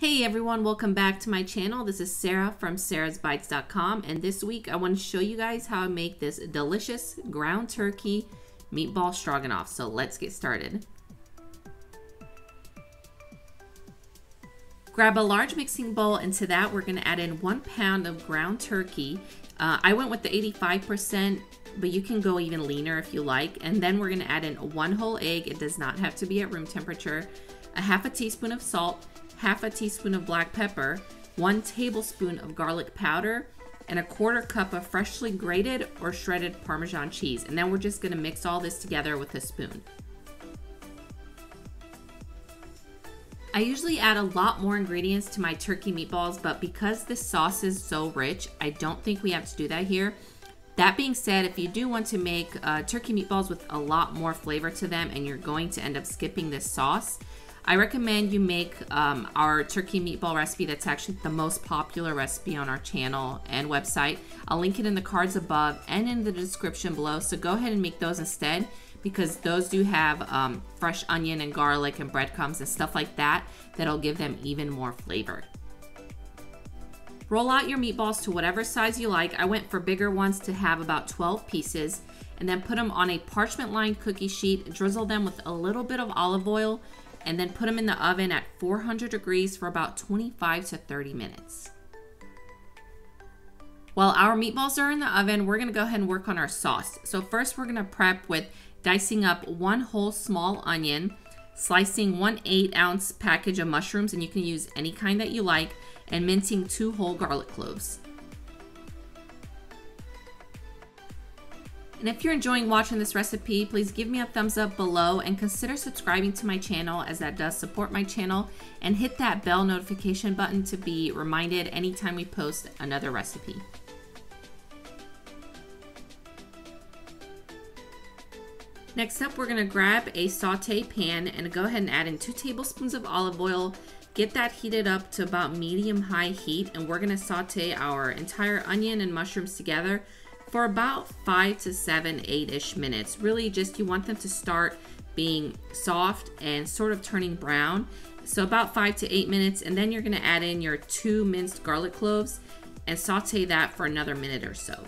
Hey everyone, welcome back to my channel. This is Sarah from sarasbites.com, and this week I want to show you guys how I make this delicious ground turkey meatball stroganoff. So let's get started. Grab a large mixing bowl, and to that we're going to add in 1 pound of ground turkey. I went with the 85%, but you can go even leaner if you like. And then we're going to add in 1 whole egg. It does not have to be at room temperature. A half a teaspoon of salt, half a teaspoon of black pepper, 1 tablespoon of garlic powder, and 1/4 cup of freshly grated or shredded parmesan cheese. And then we're just going to mix all this together with a spoon. I usually add a lot more ingredients to my turkey meatballs, but because this sauce is so rich, I don't think we have to do that here. That being said, if you do want to make turkey meatballs with a lot more flavor to them and you're going to end up skipping this sauce, I recommend you make our turkey meatball recipe. That's actually the most popular recipe on our channel and website. I'll link it in the cards above and in the description below, so go ahead and make those instead, because those do have fresh onion and garlic and breadcrumbs and stuff like that that'll give them even more flavor. Roll out your meatballs to whatever size you like. I went for bigger ones to have about 12 pieces, and then put them on a parchment lined cookie sheet, drizzle them with a little bit of olive oil, and then put them in the oven at 400 degrees for about 25 to 30 minutes. While our meatballs are in the oven, we're gonna go ahead and work on our sauce. So first we're gonna prep with dicing up 1 whole small onion, slicing 1 8-ounce package of mushrooms, and you can use any kind that you like, and mincing 2 whole garlic cloves. And if you're enjoying watching this recipe, please give me a thumbs up below and consider subscribing to my channel, as that does support my channel, and hit that bell notification button to be reminded anytime we post another recipe. Next up, we're gonna grab a saute pan and go ahead and add in 2 tablespoons of olive oil. Get that heated up to about medium-high heat, and we're gonna saute our entire onion and mushrooms together for about 5 to 7, 8-ish minutes. Really just, you want them to start being soft and sort of turning brown. So about 5 to 8 minutes, and then you're gonna add in your 2 minced garlic cloves and saute that for another minute or so.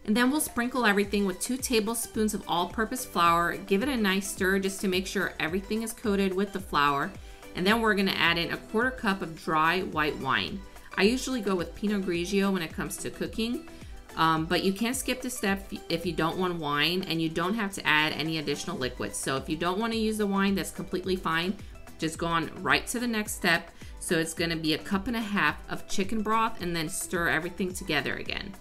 And then we'll sprinkle everything with 2 tablespoons of all-purpose flour. Give it a nice stir just to make sure everything is coated with the flour. And then we're gonna add in 1/4 cup of dry white wine. I usually go with Pinot Grigio when it comes to cooking, but you can skip this step if you don't want wine, and you don't have to add any additional liquids. So if you don't want to use the wine, that's completely fine. Just go on right to the next step. So it's gonna be 1.5 cups of chicken broth, and then stir everything together again.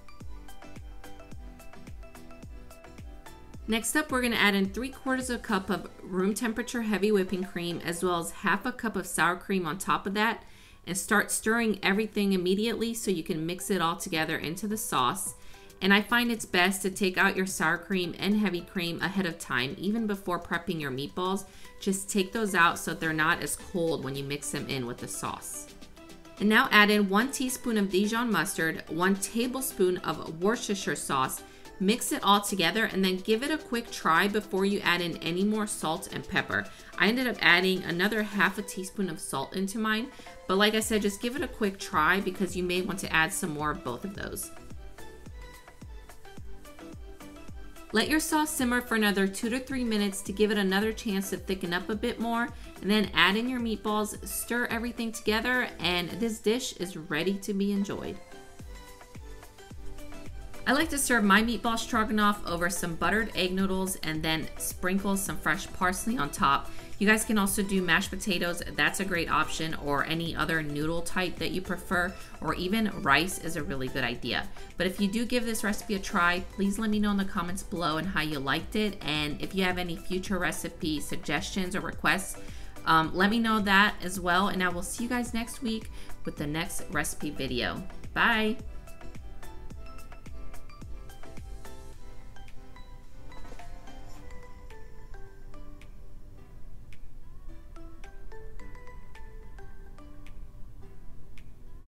Next up, we're gonna add in 3/4 cup of room temperature heavy whipping cream, as well as 1/2 cup of sour cream on top of that, and start stirring everything immediately so you can mix it all together into the sauce. And I find it's best to take out your sour cream and heavy cream ahead of time, even before prepping your meatballs. Just take those out so they're not as cold when you mix them in with the sauce. And now add in 1 teaspoon of Dijon mustard, 1 tablespoon of Worcestershire sauce. Mix it all together, and then give it a quick try before you add in any more salt and pepper. I ended up adding another 1/2 teaspoon of salt into mine, but like I said, just give it a quick try because you may want to add some more of both of those. Let your sauce simmer for another 2 to 3 minutes to give it another chance to thicken up a bit more, and then add in your meatballs, stir everything together, and this dish is ready to be enjoyed. I like to serve my meatball stroganoff over some buttered egg noodles and then sprinkle some fresh parsley on top. You guys can also do mashed potatoes. That's a great option, or any other noodle type that you prefer, or even rice is a really good idea. But if you do give this recipe a try, please let me know in the comments below and how you liked it. And if you have any future recipe suggestions or requests, let me know that as well. And I will see you guys next week with the next recipe video. Bye.